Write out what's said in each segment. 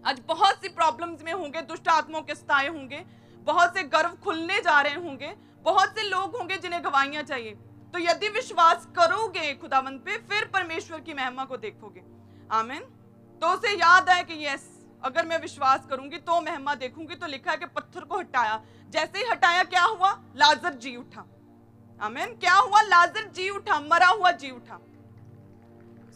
आज बहुत सी प्रॉब्लम्स में होंगे, दुष्ट आत्माओं के सताए होंगे, बहुत से गर्व खुलने जा रहे होंगे, बहुत से लोग होंगे जिन्हें गवाहियां चाहिए। तो यदि विश्वास करोगे खुदावंद पे, फिर परमेश्वर की महिमा को देखोगे। आमीन। तो उसे याद है कि यस, अगर मैं विश्वास करूंगी तो महिमा देखूंगी। तो लिखा है कि पत्थर को हटाया, जैसे ही हटाया क्या हुआ? लाजर जी उठा। आमीन। क्या हुआ? लाजर जी उठा, मरा हुआ जी उठा।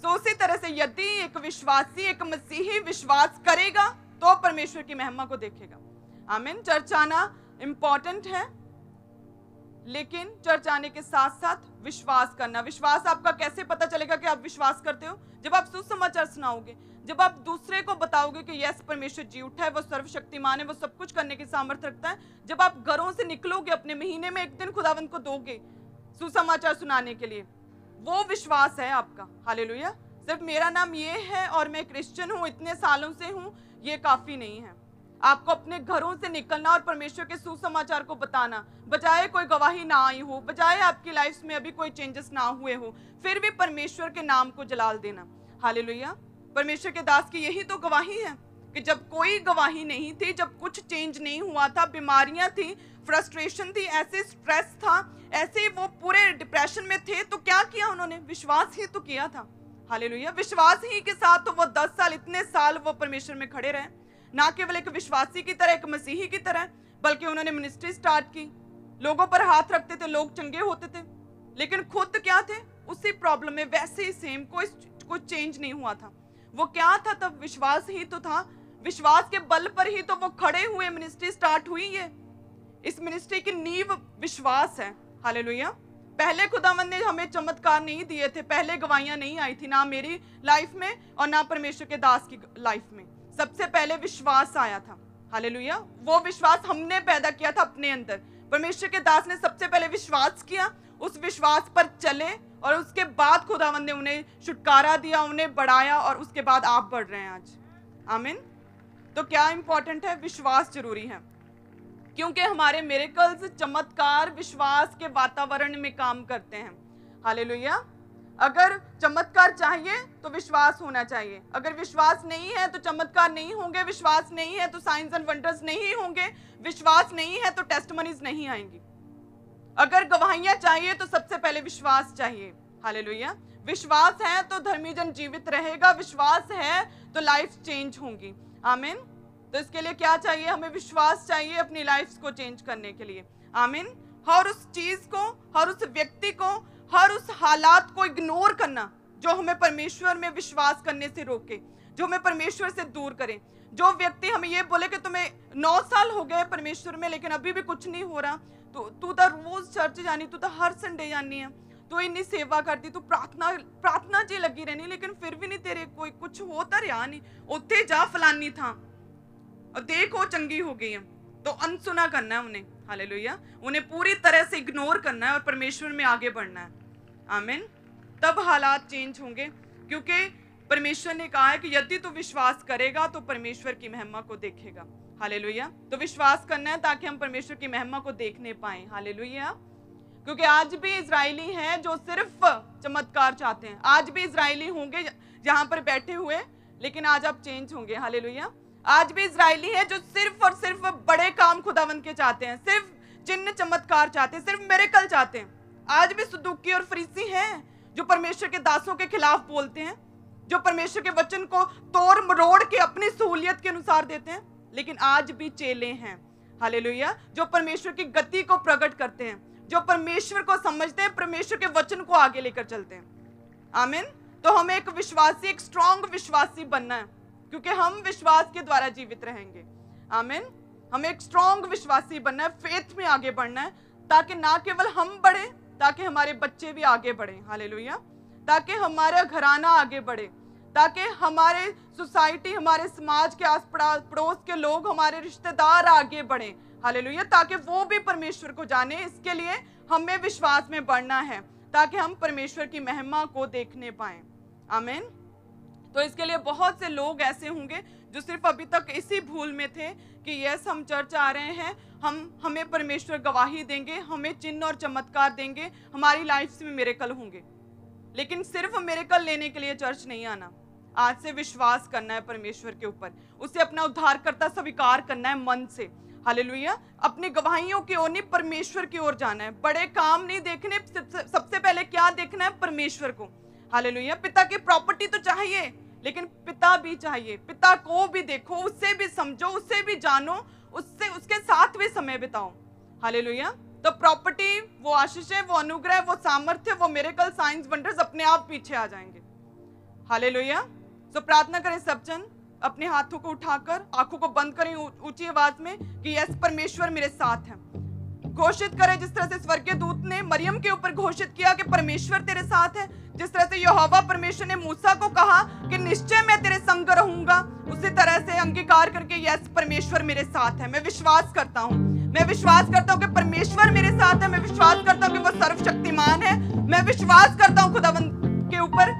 तो उसी तरह से यदि एक विश्वासी, एक मसीही विश्वास करेगा तो परमेश्वर की महिमा को देखेगा। आमीन। चर्च आना इंपॉर्टेंट है, लेकिन चर्च आने के साथ साथ विश्वास करना। विश्वास आपका कैसे पता चलेगा कि आप विश्वास करते हो? जब आप सुसमाचार सुनाओगे, जब आप दूसरे को बताओगे कि यस, परमेश्वर जी उठा है, वो सर्वशक्तिमान है, वो सब कुछ करने की सामर्थ्य रखता है। जब आप घरों से निकलोगे, अपने महीने में एक दिन खुदावंत को दोगे सुसमाचार सुनाने के लिए, वो विश्वास है आपका। हालेलुया। सिर्फ मेरा नाम ये है और मैं क्रिश्चियन हूँ, इतने सालों से हूँ, ये काफी नहीं है। आपको अपने घरों से निकलना और परमेश्वर के सुसमाचार को बताना, बजाय कोई गवाही ना आई हो, बजाय आपकी लाइफ में अभी कोई चेंजेस ना हुए हो, फिर भी परमेश्वर के नाम को जलाल देना। हालेलुया। परमेश्वर के दास की यही तो गवाही है कि जब कोई गवाही नहीं थी, जब कुछ चेंज नहीं हुआ था, बीमारियां थी, फ्रस्ट्रेशन थी, ऐसे स्ट्रेस था, ऐसे वो पूरे डिप्रेशन में थे, तो क्या किया उन्होंने? विश्वास ही तो किया था। हालेलुया। विश्वास ही के साथ तो वो 10 साल, इतने साल वो परमेश्वर में खड़े रहे। ना केवल एक विश्वासी की तरह, एक मसीही की तरह, बल्कि उन्होंने मिनिस्ट्री स्टार्ट की, लोगों पर हाथ रखते थे, लोग चंगे होते थे, लेकिन खुद क्या थे? उसी प्रॉब्लम में, वैसे ही सेम, कोई चेंज नहीं हुआ था। वो क्या था तब? विश्वास ही तो था। विश्वास के बल पर ही तो वो खड़े हुए, मिनिस्ट्री स्टार्ट हुई है। इस मिनिस्ट्री की नींव विश्वास है। हालेलुया। पहले खुदावंद ने हमें चमत्कार नहीं दिए थे, पहले गवाहियां नहीं आई थी, ना मेरी लाइफ में और ना परमेश्वर के दास की लाइफ में। सबसे पहले विश्वास आया था। हालेलुया। वो विश्वास हमने पैदा किया था अपने अंदर। परमेश्वर के दास ने सबसे पहले विश्वास किया, उस विश्वास पर चले, और उसके बाद खुदावंद ने उन्हें छुटकारा दिया, उन्हें बढ़ाया, और उसके बाद आप बढ़ रहे हैं आज। आमीन। तो क्या इंपॉर्टेंट है? विश्वास जरूरी है, क्योंकि हमारे मिरेकल्स, चमत्कार विश्वास के वातावरण में काम करते हैं। हालेलुया। अगर चमत्कार चाहिए तो विश्वास होना चाहिए। अगर विश्वास नहीं है तो चमत्कार नहीं होंगे, विश्वास नहीं है तो साइंस एंड वंडर्स नहीं होंगे, विश्वास नहीं है तो टेस्टमनीज नहीं आएंगी। अगर गवाहियां चाहिए तो सबसे पहले विश्वास चाहिए। हालेलुया। विश्वास है तो धर्मी जन जीवित रहेगा, विश्वास है तो लाइफ चेंज होंगी। आमीन। तो इसके लिए क्या चाहिए? हमें विश्वास चाहिए अपनी लाइफ को चेंज करने के लिए। आमीन। हर उस चीज को, हर उस व्यक्ति को, हर उस हालात को इग्नोर करना जो हमें परमेश्वर में विश्वास करने से रोके, जो हमें परमेश्वर से दूर करे। जो व्यक्ति हमें ये बोले कि तुम्हें 9 साल हो गए परमेश्वर में, लेकिन अभी भी कुछ नहीं हो रहा, तो तू तो रोज चर्च जानी, तू तो हर संडे जानी है, तो इतनी सेवा करती, तू प्रार्थना जी लगी रहनी, लेकिन फिर भी नहीं तेरे कोई कुछ होता रहा नहीं। उत्थे जा फलानी था और देखो चंगी हो गई है, तो अनसुना करना है उन्हें। हालेलुया। उन्हें पूरी तरह से इग्नोर करना है और परमेश्वर में आगे बढ़ना है। आमीन। तब हालात चेंज होंगे, क्योंकि परमेश्वर ने कहा है कि यदि तू विश्वास करेगा तो परमेश्वर की महिमा को देखेगा। हालेलुया। तो विश्वास करना है ताकि हम परमेश्वर की महिमा को देखने पाए। हालेलुया। क्योंकि आज भी इजरायली हैं जो सिर्फ चमत्कार चाहते हैं, आज भी इजरायली होंगे जहां पर बैठे हुए, लेकिन आज आप चेंज होंगे। हालेलुया। आज भी इजरायली है जो सिर्फ और सिर्फ बड़े काम खुदावंद के चाहते हैं, सिर्फ चिन्ह चमत्कार चाहते हैं, सिर्फ मिरेकल चाहते हैं। आज भी सदूकी और फरीसी हैं जो परमेश्वर के दासों के खिलाफ बोलते हैं, जो परमेश्वर के वचन को तोड़ मरोड़ के अपनी सहूलियत के अनुसार देते हैं, लेकिन आज भी चेले हैं। हालेलुया। जो परमेश्वर की गति को प्रकट करते हैं, जो परमेश्वर को समझते हैं, परमेश्वर के वचन को आगे लेकर चलते हैं। आमीन। तो हमें एक विश्वासी, एक स्ट्रॉन्ग विश्वासी बनना है, क्योंकि हम विश्वास के द्वारा जीवित रहेंगे। आमीन। हमें एक स्ट्रॉन्ग विश्वासी बनना है, फेथ में आगे बढ़ना है, ताकि ना केवल हम बढ़े, ताकि हमारे बच्चे भी आगे बढ़े। हालेलुया। ताकि हमारा घराना आगे बढ़े, ताकि हमारे सोसाइटी, हमारे समाज के आस पड़ोस के लोग, हमारे रिश्तेदार आगे बढ़े। हालेलुया। ताकि वो भी परमेश्वर को जाने। इसके लिए हमें विश्वास में बढ़ना है, ताकि हम परमेश्वर की महिमा को देखने पाएं। आमीन। तो इसके लिए बहुत से लोग ऐसे होंगे जो सिर्फ अभी तक इसी भूल में थे कि यस, हम चर्च आ रहे हैं, हमें परमेश्वर गवाही देंगे, हमें चिन्ह और चमत्कार देंगे, हमारी लाइफ में मिरेकल होंगे, लेकिन सिर्फ मिरेकल लेने के लिए चर्च नहीं आना। आज से विश्वास करना है परमेश्वर के ऊपर, उसे अपना उद्धारकर्ता स्वीकार करना है मन से। हालेलुया। अपनी गवाहियों की ओर नहीं, परमेश्वर की ओर जाना है। बड़े काम नहीं देखने, सबसे पहले क्या देखना है? परमेश्वर को। हालेलुया। पिता की प्रॉपर्टी तो चाहिए, लेकिन पिता भी चाहिए। पिता को भी देखो, उससे भी समझो, उससे भी जानो, उससे उसके साथ भी समय बिताओ। हालेलुया। तो प्रॉपर्टी वो आशीष है, वो अनुग्रह, वो सामर्थ्य, वो मिरेकल, साइंस, वंडर्स अपने आप पीछे आ जाएंगे। हालेलुया। तो प्रार्थना करें सब जन, अपने हाथों को उठाकर आंखों को बंद करें ऊंची आवाज में कि यस परमेश्वर मेरे साथ है। घोषित करें जिस तरह से स्वर्गीय दूत ने मरियम के ऊपर घोषित किया कि परमेश्वर तेरे साथ है, जिस तरह से यहोवा परमेश्वर ने मूसा को कहा कि निश्चय मैं तेरे संग रहूंगा, उसी तरह से अंगीकार करके यस परमेश्वर मेरे साथ है। मैं विश्वास करता हूँ, मैं विश्वास करता हूँ कि परमेश्वर मेरे साथ है। मैं विश्वास करता हूँ कि वो सर्वशक्तिमान है। मैं विश्वास करता हूँ खुदावंद के ऊपर,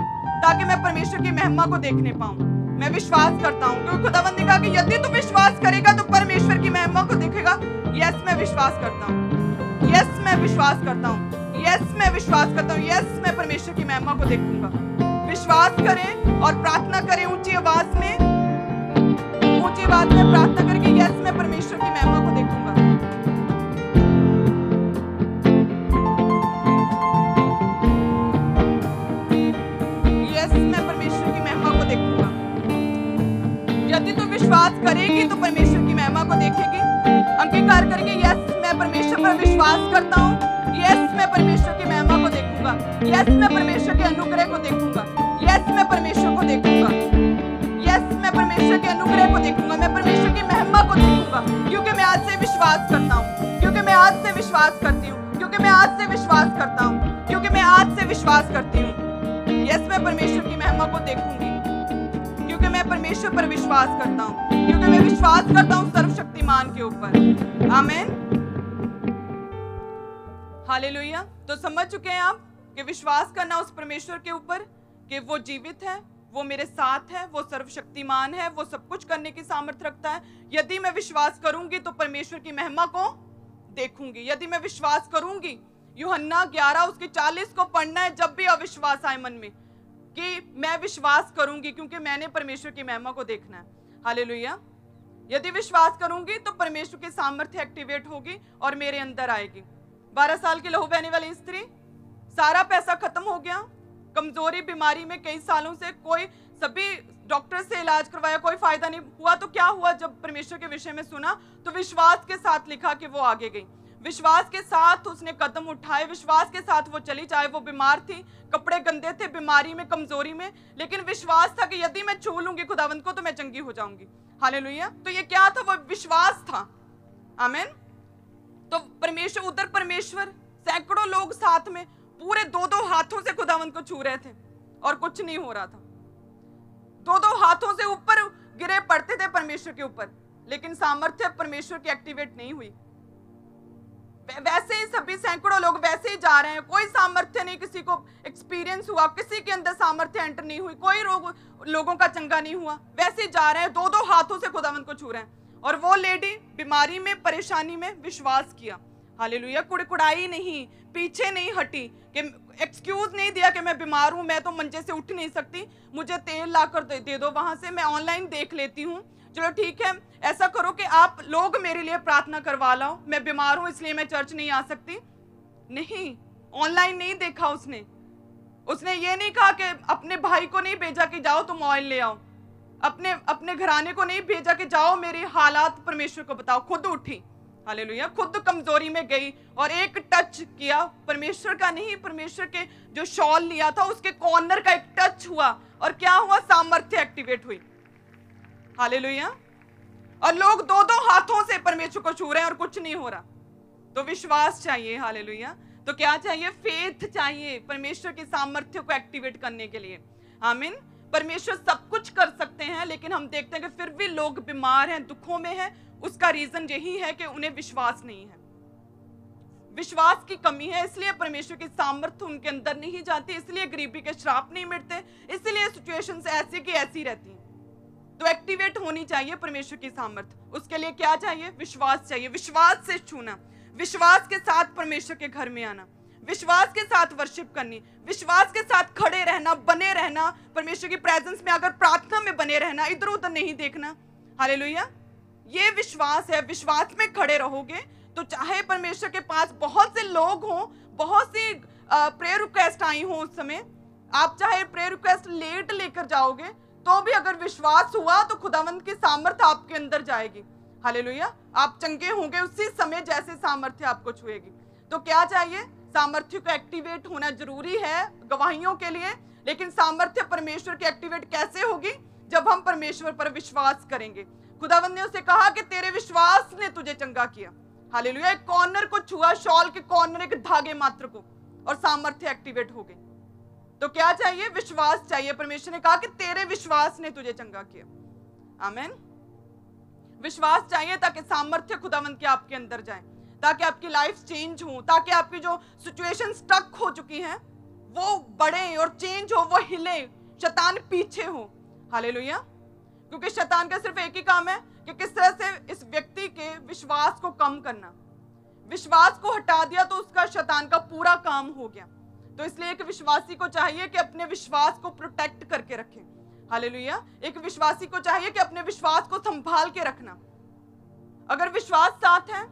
ताकि मैं परमेश्वर की महिमा को देखने पाऊं। मैं विश्वास करता हूं क्योंकि खुदावंद ने कहा कि यदि तू विश्वास करेगा तो परमेश्वर की महिमा को देखेगा। यस मैं विश्वास करता हूं, यस मैं विश्वास करता हूं, यस मैं विश्वास करता हूं, यस मैं परमेश्वर की महिमा को देखूंगा। विश्वास करें और प्रार्थना करें ऊंची आवाज में, ऊंची आवाज में प्रार्थना करें कि यस मैं परमेश्वर की महिमा को देखूंगा। यदि तू विश्वास करेगी तो परमेश्वर की महिमा को देखेगी। अंगीकार करेंगे यस मैं परमेश्वर पर विश्वास करता हूँ, यस मैं परमेश्वर की महिमा को देखूंगा, यस मैं परमेश्वर के अनुग्रह को देखूंगा, यस मैं परमेश्वर को देखूंगा, यस मैं परमेश्वर के अनुग्रह को देखूंगा, मैं परमेश्वर की महिमा को देखूंगा, क्योंकि मैं आज से विश्वास करता हूँ, क्योंकि मैं आज से विश्वास करती हूँ, क्योंकि मैं आज से विश्वास करता हूँ, क्योंकि मैं आज से विश्वास करती हूँ। यस मैं परमेश्वर की महिमा को देखूंगी, क्योंकि मैं परमेश्वर पर विश्वास करता हूँ, क्योंकि मैं विश्वास करता हूँ सर्वशक्तिमान के ऊपर। आमीन। हालेलुया। तो समझ चुके हैं आप कि विश्वास करना उस परमेश्वर के ऊपर कि वो जीवित है, वो मेरे साथ है, वो सर्वशक्तिमान है, वो सब कुछ करने की सामर्थ्य रखता है। यदि मैं विश्वास करूंगी तो परमेश्वर की महिमा को देखूंगी। यदि मैं विश्वास करूंगी, यूहन्ना 11 उसके 40 को पढ़ना है जब भी अविश्वास आए मन में, कि मैं विश्वास करूंगी क्योंकि मैंने परमेश्वर की महिमा को देखना है। हालेलुया। यदि विश्वास करूंगी तो परमेश्वर की सामर्थ्य एक्टिवेट होगी और मेरे अंदर आएगी। 12 साल की लहू बहने वाली स्त्री, सारा पैसा खत्म हो गया, कमजोरी बीमारी में कई सालों से, कोई सभी डॉक्टर से इलाज करवाया, कोई फायदा नहीं हुआ। तो क्या हुआ? जब परमेश्वर के विषय में सुना तो विश्वास के साथ लिखा कि वो आगे गई, विश्वास के साथ उसने कदम उठाए, विश्वास के साथ वो चली। चाहे वो बीमार थी, कपड़े गंदे थे, बीमारी में, कमजोरी में, लेकिन विश्वास था कि यदि मैं छू लूंगी खुदावंद को तो मैं चंगी हो जाऊंगी। हालेलुया। तो ये क्या था? वो विश्वास था। आमीन। तो परमेश्वर, उधर परमेश्वर, सैकड़ों लोग साथ में पूरे 2-2 हाथों से खुदावंद को छू रहे थे और कुछ नहीं हो रहा था। 2-2 हाथों से ऊपर गिरे पड़ते थे परमेश्वर के ऊपर, लेकिन सामर्थ्य परमेश्वर की एक्टिवेट नहीं हुई। वैसे ही सभी सैकड़ों लोग वैसे ही जा रहे हैं, कोई सामर्थ्य नहीं, किसी को एक्सपीरियंस हुआ, किसी के अंदर सामर्थ्य एंटर नहीं हुई, कोई लोगों का चंगा नहीं हुआ, वैसे ही जा रहे हैं, 2-2 हाथों से खुदावंद को छू रहे हैं। और वो लेडी बीमारी में, परेशानी में विश्वास किया। हालेलुया। कुड़कुड़ाई नहीं, पीछे नहीं हटी, कि एक्सक्यूज नहीं दिया कि मैं बीमार हूं, मैं तो मंजे से उठ नहीं सकती, मुझे तेल लाकर दे दो वहां से, मैं ऑनलाइन देख लेती हूँ। चलो ठीक है, ऐसा करो कि आप लोग मेरे लिए प्रार्थना करवा लाओ, मैं बीमार हूं इसलिए मैं चर्च नहीं आ सकती। नहीं, ऑनलाइन नहीं देखा उसने ये नहीं कहा कि अपने भाई को नहीं भेजा कि जाओ तुम ऑयल ले आओ, अपने घराने को नहीं भेजा कि जाओ मेरे हालात परमेश्वर को बताओ, खुद उठी। हालेलुया। खुद कमजोरी में गई और एक टच किया, परमेश्वर का नहीं, परमेश्वर के जो शॉल लिया था उसके कॉर्नर का एक टच हुआ और क्या हुआ? सामर्थ्य एक्टिवेट हुई। हालेलुया। और लोग 2-2 हाथों से परमेश्वर को छू रहे हैं और कुछ नहीं हो रहा। तो विश्वास चाहिए। हालेलुया। तो क्या चाहिए? फेथ चाहिए परमेश्वर की सामर्थ्य को एक्टिवेट करने के लिए। आमीन। परमेश्वर सब कुछ कर सकते हैं, लेकिन हम देखते हैं कि फिर भी लोग बीमार हैं, दुखों में हैं। उसका रीजन यही है कि उन्हें विश्वास नहीं है, विश्वास की कमी है, इसलिए परमेश्वर की सामर्थ्य उनके अंदर नहीं जाती, इसलिए गरीबी के श्राप नहीं मिटते, इसलिए सिचुएशंस ऐसी की ऐसी रहती हैं। तो एक्टिवेट होनी चाहिए परमेश्वर की सामर्थ्य। उसके लिए क्या चाहिए? विश्वास चाहिए। विश्वास से छूना, विश्वास के साथ परमेश्वर के घर में आना, विश्वास के साथ वर्शिप करनी, विश्वास के साथ खड़े रहना, बने रहना, परमेश्वर की प्रेजेंस में अगर प्रार्थना में बने रहना, इधर उधर नहीं देखना। हालेलुया, ये विश्वास है। विश्वास में खड़े रहोगे तो चाहे परमेश्वर के पास बहुत से लोग हों, बहुत सी प्रेयर रिक्वेस्ट आई हो, उस समय आप चाहे प्रेयर रिक्वेस्ट लेट लेकर जाओगे तो भी अगर विश्वास हुआ तो खुदावंत की सामर्थ्य आपके अंदर जाएगी। हालेलुया, आप चंगे होंगे उसी समय जैसे सामर्थ्य आपको छुएगी। तो क्या चाहिए? सामर्थ्य को एक्टिवेट होना जरूरी है गवाहियों के लिए, लेकिन सामर्थ्य परमेश्वर की एक्टिवेट कैसे होगी? जब हम परमेश्वर पर विश्वास करेंगे। खुदावंत ने उसे कहा कि तेरे विश्वास ने तुझे चंगा किया। हालेलुया, एक कॉर्नर को छुआ, शॉल के कॉर्नर के धागे मात्र को, और सामर्थ्य एक्टिवेट हो गई। तो क्या चाहिए? विश्वास चाहिए। परमेश्वर ने कहा कि तेरे विश्वास ने तुझे चंगा किया। आमीन। विश्वास चाहिए ताकि सामर्थ्य खुदावंत के आपके अंदर जाए, ताकि आपकी लाइफ चेंज हो, ताकि आपकी जो सिचुएशन स्टक हो चुकी है वो बढ़े और चेंज हो, वो हिले, शैतान पीछे हो। हालेलुया, क्योंकि शैतान का सिर्फ एक ही काम है कि किस तरह से इस व्यक्ति के विश्वास को कम करना। विश्वास को हटा दिया तो उसका शैतान का पूरा काम हो गया। तो इसलिए एक विश्वासी को चाहिए कि अपने विश्वास को प्रोटेक्ट करके रखे। हालेलुया, एक विश्वासी को चाहिए कि अपने विश्वास को संभाल के रखना। अगर विश्वास साथ है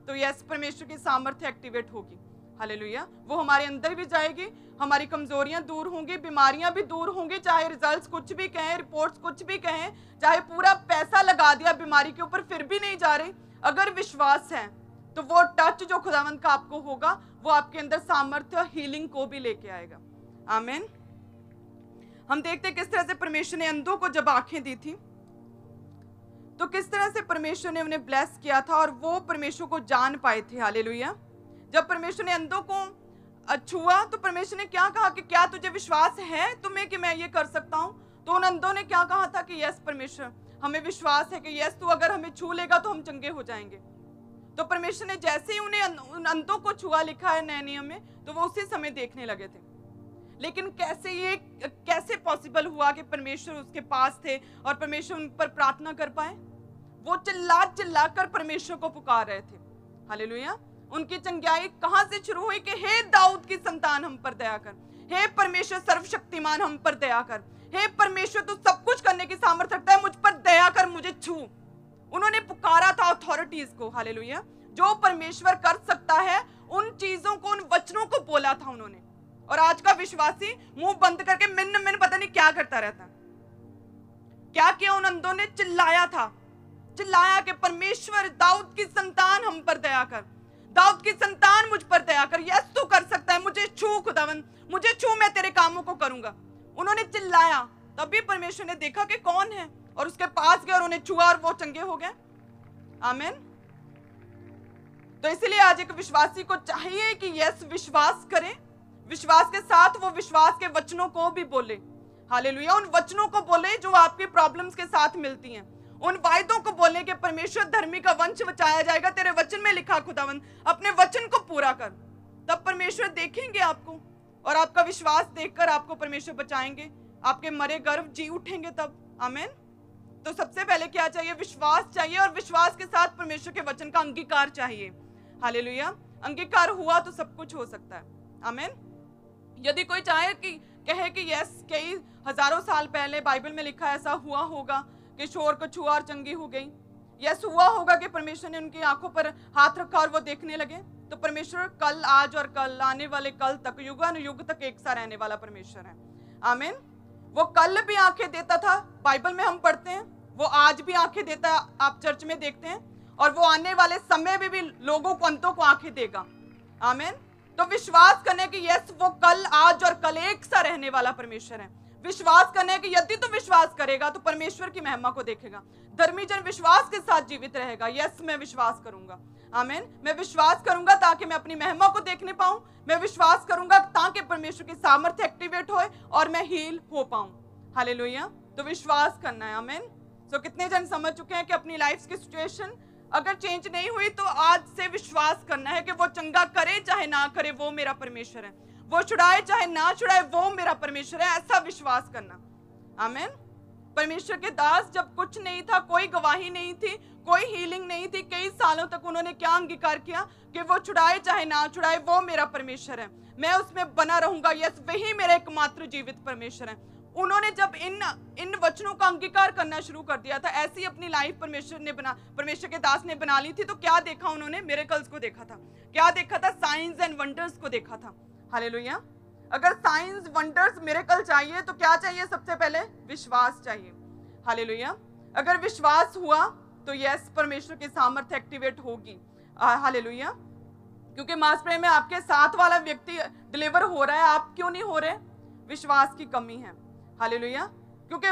तो यस, परमेश्वर की सामर्थ्य एक्टिवेट होगी। हालेलुया, वो हमारे अंदर भी जाएगी, हमारी कमजोरियां दूर होंगी, बीमारियां भी दूर होंगी, चाहे रिजल्ट्स कुछ भी कहें, रिपोर्ट्स कुछ भी कहें, चाहे पूरा पैसा लगा दिया बीमारी के ऊपर फिर भी नहीं जा रही। अगर विश्वास है तो वो टच जो खुदावंत का आपको होगा वो आपके अंदर सामर्थ्य हीलिंग को भी लेके आएगा। आमीन। हम देखते किस तरह से परमेश्वर ने अंधों को जब आंखें दी थी तो किस तरह से परमेश्वर ने उन्हें ब्लेस किया था और वो परमेश्वर को जान पाए थे। हालेलुया, जब परमेश्वर ने अंधों को छुआ तो परमेश्वर ने क्या कहा कि क्या तुझे विश्वास है तुम्हें कि मैं ये कर सकता हूं? तो उन अंधों ने क्या कहा था कि यस परमेश्वर, हमें विश्वास है कि यस तू अगर हमें छू लेगा तो हम चंगे हो जाएंगे। तो परमेश्वर ने जैसे ही उन अंधों को छुआ, लिखा है नए नियम में, तो वो उसी समय देखने लगे थे। लेकिन कैसे पॉसिबल हुआ कि परमेश्वर उसके पास थे और परमेश्वर उन पर प्रार्थना कर पाए? वो चिल्ला कर परमेश्वर को पुकार रहे थे। हालेलुया, उनकी चंगाई कहां से शुरू हुई कि हे दाऊद की संतान हम पर दया कर, हे परमेश्वर सर्वशक्तिमान हम पर दया कर, हे परमेश्वर तू सब कुछ करने की सामर्थ्य रखता है, मुझ पर दया कर, मुझे छू। उन्होंने पुकारा था अथॉरिटीज को। हालेलुया, जो परमेश्वर कर सकता है उन चीजों को, उन वचनों को बोला था उन्होंने। और आज का विश्वासी मुंह बंद करके मिन पता नहीं क्या करता रहता। क्या किया उन अंधों ने? चिल्लाया था, चिल्लाया कि परमेश्वर दाऊद की संतान हम पर दया कर, दाऊद की संतान मुझ पर दया कर, यस तू कर सकता है, मुझे छू खुदावंत, मुझे छू, मैं तेरे कामों को करूंगा। उन्होंने चिल्लाया, तभी परमेश्वर ने देखा कि कौन है और उसके पास गए और उन्हें छुआ और वो चंगे हो गए। आमीन। तो इसलिए आज एक विश्वासी को चाहिए कि यस विश्वास करें, विश्वास के साथ वो विश्वास के वचनों को भी बोले। हालेलुया, उन वचनों को बोले जो आपकी प्रॉब्लम्स के साथ मिलती हैं, उन वायदों को बोले कि परमेश्वर धर्मी का वंश बचाया जाएगा, तेरे वचन में लिखा खुदावंत, अपने वचन को पूरा कर। तब परमेश्वर देखेंगे आपको और आपका विश्वास देखकर आपको परमेश्वर बचाएंगे, आपके मरे गर्भ जी उठेंगे तब। आमीन। तो सबसे पहले क्या चाहिए? विश्वास चाहिए, और विश्वास के साथ परमेश्वर के वचन का अंगीकार चाहिए। हालेलुया, अंगीकार हुआ तो सब कुछ हो सकता है। आमीन। यदि कोई चाहे कि कहे कि यस कई हजारों साल पहले बाइबल में लिखा ऐसा हुआ होगा कि शोर को छुआ और चंगी हो गई, यस हुआ होगा कि परमेश्वर ने उनकी आंखों पर हाथ रखा और वो देखने लगे, तो परमेश्वर कल, आज और कल, आने वाले कल तक, युगानुयुग तक एक सा रहने वाला परमेश्वर है। आमीन। वो कल भी आंखें देता था, बाइबल में हम पढ़ते हैं, वो आज भी आंखें देता है, आप चर्च में देखते हैं, और वो आने वाले समय में भी लोगों को, अंतों को आंखें देगा। आमीन। तो विश्वास करने की यस वो कल, आज और कल एक सा रहने वाला परमेश्वर है। विश्वास करने की यदि तो विश्वास करेगा तो परमेश्वर की महिमा को देखेगा। धर्मी जन विश्वास के साथ जीवित रहेगा। यस मैं विश्वास करूंगा। आमीन। मैं विश्वास करूंगा ताकि मैं अपनी महिमा को देखने पाऊं, मैं विश्वास करूंगा ताकि परमेश्वर की सामर्थ्य एक्टिवेट होए और मैं हील हो पाऊं। हालेलुया। तो विश्वास करना है। आमीन। सो कितने जन समझ चुके हैं कि अपनी लाइफ की सिचुएशन अगर चेंज नहीं हुई तो आज से विश्वास करना है कि वो चंगा करे चाहे ना करे, वो मेरा परमेश्वर है, वो छुड़ाए चाहे ना छुड़ाए, वो मेरा परमेश्वर है, ऐसा विश्वास करना। आमीन। परमेश्वर के दास जब कुछ नहीं था, कोई गवाही नहीं थी, कोई हीलिंग नहीं थी, कई सालों तक उन्होंने क्या अंगीकार किया कि वो छुड़ाए चाहे ना छुड़ाए, वो मेरा परमेश्वर है, मैं उसमें बना रहूंगा, यस वही मेरा एकमात्र जीवित परमेश्वर है। उन्होंने जब इन वचनों का अंगीकार करना शुरू कर दिया था, ऐसी अपनी लाइफ परमेश्वर के दास ने बना ली थी, तो क्या देखा उन्होंने? मिरेकल्स को देखा था। क्या देखा था? साइंस एंड वंडर्स को देखा था। हालेलुया। अगर साइंस, वंडर्स, मिरेकल चाहिए तो क्या चाहिए? सबसे पहले विश्वास चाहिए। हालेलुया। अगर विश्वास हुआ तो यस, परमेश्वर की सामर्थ्य एक्टिवेट होगी। हालेलुया। क्योंकि मास प्रेयर में आपके साथ वाला व्यक्ति डिलीवर हो रहा है, आप क्यों नहीं हो रहे? विश्वास की कमी है। हालेलुया। क्योंकि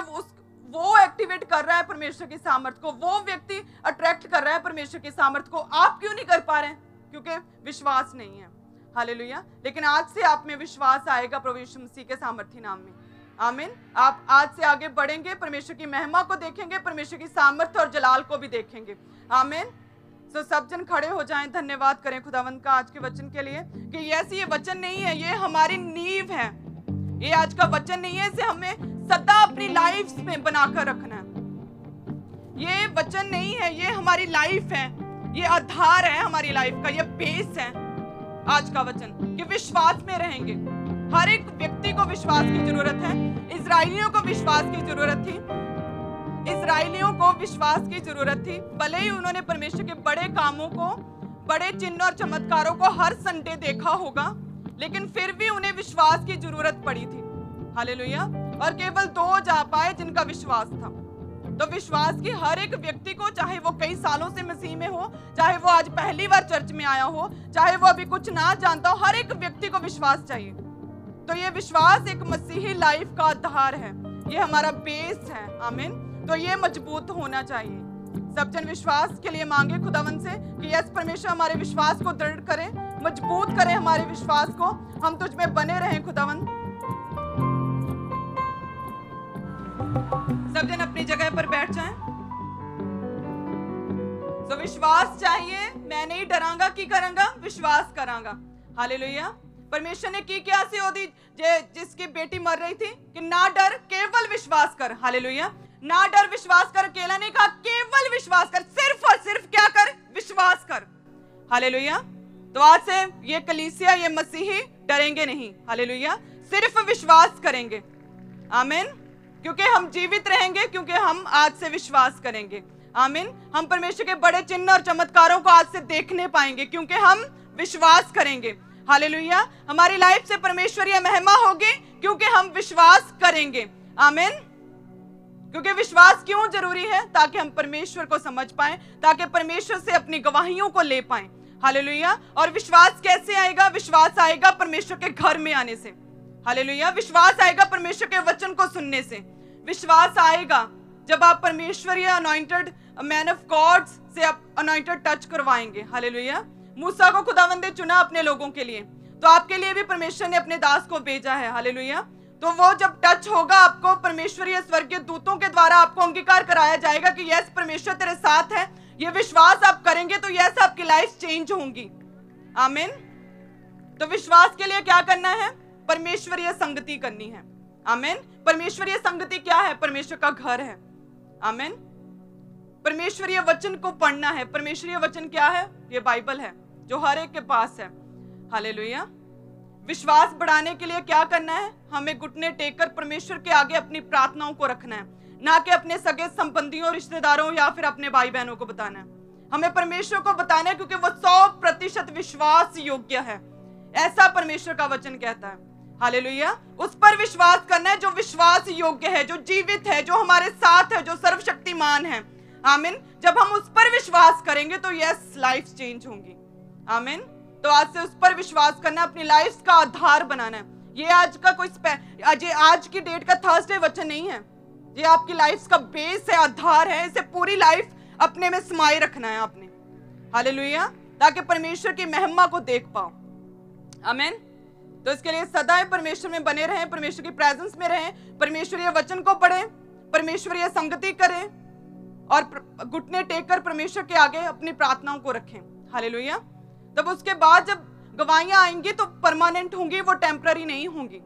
वो एक्टिवेट कर रहा है परमेश्वर की सामर्थ्य को, वो व्यक्ति अट्रैक्ट कर रहा है परमेश्वर की सामर्थ्य को, आप क्यों नहीं कर पा रहे हैं? क्योंकि विश्वास नहीं है। हालेलुया। लेकिन आज से आप में विश्वास आएगा प्रभु यीशु मसीह के सामर्थ्य नाम में। आमीन। आप आज से आगे बढ़ेंगे, परमेश्वर की महिमा को देखेंगे, परमेश्वर की सामर्थ्य और जलाल को भी देखेंगे। आमीन। तो सब जन खड़े हो जाएं, धन्यवाद करें खुदावंत का आज के वचन के लिए कि ये वचन नहीं है, ये हमारी नींव है। ये आज का वचन नहीं है, इसे हमें सदा अपनी लाइफ में बनाकर रखना है। ये वचन नहीं है, ये हमारी लाइफ है, ये आधार है हमारी लाइफ का, ये बेस है आज का वचन कि विश्वास में रहेंगे। हर एक व्यक्ति को विश्वास की जरूरत है। इजराइलियों को विश्वास की जरूरत थी, इजराइलियों को विश्वास की जरूरत थी। भले ही उन्होंने परमेश्वर के बड़े कामों को, बड़े चिन्ह और चमत्कारों को हर संडे देखा होगा, लेकिन फिर भी उन्हें विश्वास की जरूरत पड़ी थी। हालेलुया। और केवल 2 जा पाए जिनका विश्वास था। तो विश्वास की हर एक व्यक्ति को, चाहे वो कई सालों से मसीह में हो, चाहे वो आज पहली बार चर्च में आया हो, चाहे वो अभी कुछ ना जानता हो, हर एक व्यक्ति को विश्वास चाहिए। तो ये विश्वास एक मसीही लाइफ का आधार है, ये हमारा बेस है। आमीन। तो ये मजबूत होना चाहिए। सब जन विश्वास के लिए मांगे खुदावन से कि यस परमेश्वर हमारे विश्वास को दृढ़ करे, मजबूत करे हमारे विश्वास को, हम तुझ में बने रहें खुदावन। सब जन अपनी जगह पर बैठ जाएं। तो विश्वास चाहिए, मैं नहीं डरांगा की करांगा, विश्वास करांगा। हालेलुया। परमेश्वर ने की क्या सी होती जिसकी बेटी मर रही थी कि ना डर, केवल विश्वास कर। हालेलुया। ना डर, विश्वास कर। अकेला नहीं कहा, केवल विश्वास कर, सिर्फ और सिर्फ क्या कर? विश्वास कर। हालेलुया। तो आज से ये कलीसिया, ये मसीही डरेंगे नहीं। हालेलुया। सिर्फ विश्वास करेंगे। आमीन। क्योंकि हम जीवित रहेंगे, क्योंकि हम आज से विश्वास करेंगे। आमीन। हम परमेश्वर के बड़े चिन्ह और चमत्कारों को आज से देखने पाएंगे, क्योंकि हम विश्वास करेंगे। हालेलुया। हमारी लाइफ से परमेश्वरीय महिमा होगी, क्योंकि हम विश्वास करेंगे। आमीन। क्योंकि विश्वास क्यों जरूरी है? ताकि हम परमेश्वर को समझ पाएं, ताकि परमेश्वर से अपनी गवाहियों को ले पाएं। हालेलुया। और विश्वास कैसे आएगा? विश्वास आएगा परमेश्वर के घर में आने से। हालेलुया। विश्वास आएगा परमेश्वर के वचन को सुनने से। विश्वास आएगा जब आप परमेश्वरीय अनॉइंटेड मैन ऑफ गॉड से आप अनॉइंटेड टच करवाएंगे। हालेलुया। मूसा को खुदावंद ने चुना अपने लोगों के लिए, तो आपके लिए भी परमेश्वर ने अपने दास को भेजा है। हालेलुया। तो वो जब टच होगा आपको, परमेश्वरीय स्वर्गीय दूतों के द्वारा आपको अंगीकार कराया जाएगा कि यस परमेश्वर तेरे साथ है। ये विश्वास आप करेंगे तो यस आपकी लाइफ चेंज होंगी। आमीन। तो विश्वास के लिए क्या करना है? परमेश्वरीय संगति करनी है। आमीन। परमेश्वरीय संगति क्या है? परमेश्वर का घर है। आमीन। परमेश्वरीय वचन को पढ़ना है। परमेश्वरीय वचन क्या है? ये बाइबल है जो हर एक के पास है। हालेलुया। विश्वास बढ़ाने के लिए क्या करना है? हमें घुटने टेक कर परमेश्वर के आगे अपनी प्रार्थनाओं को रखना है, ना कि अपने सगे संबंधियों, रिश्तेदारों या फिर अपने भाई बहनों को बताना है। हमें परमेश्वर को बताना है, क्योंकि वो 100% विश्वास योग्य है, ऐसा परमेश्वर का वचन कहता है। हालेलुया। उस पर विश्वास करना है जो विश्वास योग्य है, जो जीवित है, जो हमारे साथ है, जो सर्वशक्तिमान है। आमीन। जब हम उस पर विश्वास करेंगे तो यस लाइफ चेंज होंगी। आमीन। तो आज से उस पर विश्वास करना, अपनी लाइफ का आधार बनाना है। ये आज का कोई आज की डेट का थर्सडे वचन नहीं है, ये आपकी लाइफ का बेस है, आधार है। इसे पूरी लाइफ अपने में समाये रखना है आपने। हालेलुया। ताकि परमेश्वर की महिमा को देख पाओ। आमीन। तो इसके लिए सदा परमेश्वर में बने रहें, परमेश्वर की प्रेजेंस में रहें, परमेश्वरीय वचन को पढ़ें, परमेश्वरीय संगति करें और घुटने टेक कर परमेश्वर के आगे अपनी प्रार्थनाओं को रखें। हालेलुया। तब उसके बाद जब गवाहियां आएंगी तो परमानेंट होंगी, वो टेम्पररी नहीं होंगी।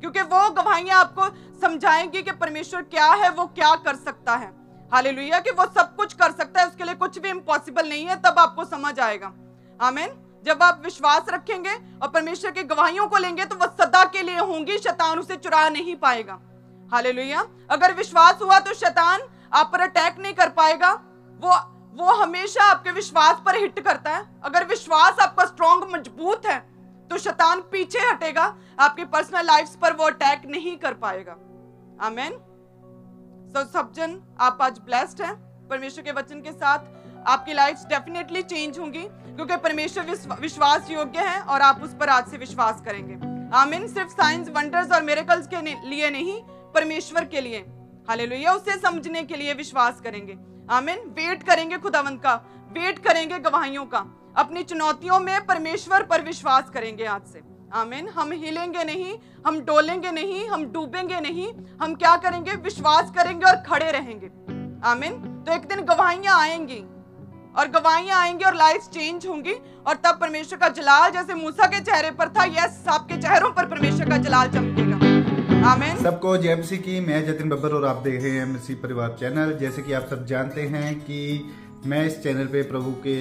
क्योंकि वो गवाहियां आपको समझाएंगी कि परमेश्वर क्या है, वो क्या कर सकता है। हालेलुया, कि वो सब कुछ कर सकता है, उसके लिए कुछ भी इम्पॉसिबल नहीं है। तब आपको समझ आएगा। आमीन। जब आप विश्वास रखेंगे और परमेश्वर की गवाहियों को लेंगे तो वो सदा के लिए होंगी, शैतान उसे चुरा नहीं पाएगा। हालेलुया। अगर विश्वास हुआ तो शैतान आप पर अटैक नहीं कर पाएगा। वो हमेशा आपके विश्वास पर हिट करता है। अगर विश्वास आपका स्ट्रॉन्ग मजबूत है तो शैतान पीछे हटेगा, आपकी पर्सनल लाइफ पर वो अटैक नहीं कर पाएगा। आमीन। सब जन आप आज ब्लेस्ड हैं परमेश्वर के वचन के साथ। आपकी लाइफ डेफिनेटली चेंज होंगी क्योंकि परमेश्वर विश्वास योग्य है और आप उस पर आज से विश्वास करेंगे। आमीन। सिर्फ साइंस, वंडर्स और मिरेकल्स के लिए नहीं, परमेश्वर के लिए, हालेलुया, उसे समझने के लिए विश्वास करेंगे। आमीन। वेट करेंगे खुदावंद का, वेट करेंगे गवाहियों का। अपनी चुनौतियों में परमेश्वर पर विश्वास करेंगे आज से। आमीन। हम हिलेंगे नहीं, हम डोलेंगे नहीं, हम डूबेंगे नहीं। हम क्या करेंगे? विश्वास करेंगे और खड़े रहेंगे। आमीन। तो एक दिन गवाहियां आएंगी और गवाहियां आएंगी और लाइफ चेंज होंगी और तब परमेश्वर का जलाल जैसे मूसा के चेहरे पर था, यस, आपके चेहरों पर परमेश्वर का जलाल चमकेगा। आमीन। सबको जय मसीह की। मैं जतिन बब्बर और आप देख रहे हैं मसीह परिवार चैनल। जैसे कि आप सब जानते हैं कि मैं इस चैनल पे प्रभु के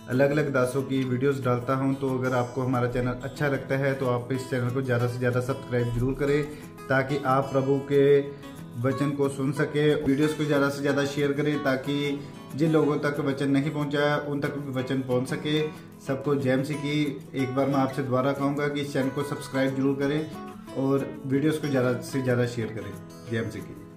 अलग अलग दासों की वीडियोस डालता हूं, तो अगर आपको हमारा चैनल अच्छा लगता है तो आप इस चैनल को ज़्यादा से ज़्यादा सब्सक्राइब जरूर करें ताकि आप प्रभु के वचन को सुन सके। वीडियोस को ज़्यादा से ज़्यादा शेयर करें ताकि जिन लोगों तक वचन नहीं पहुंचा उन तक भी वचन पहुंच सके। सबको जय मसीह की। एक बार मैं आपसे दोबारा कहूँगा कि इस चैनल को सब्सक्राइब जरूर करें और वीडियोस को ज़्यादा से ज़्यादा शेयर करें। जय मसीह की।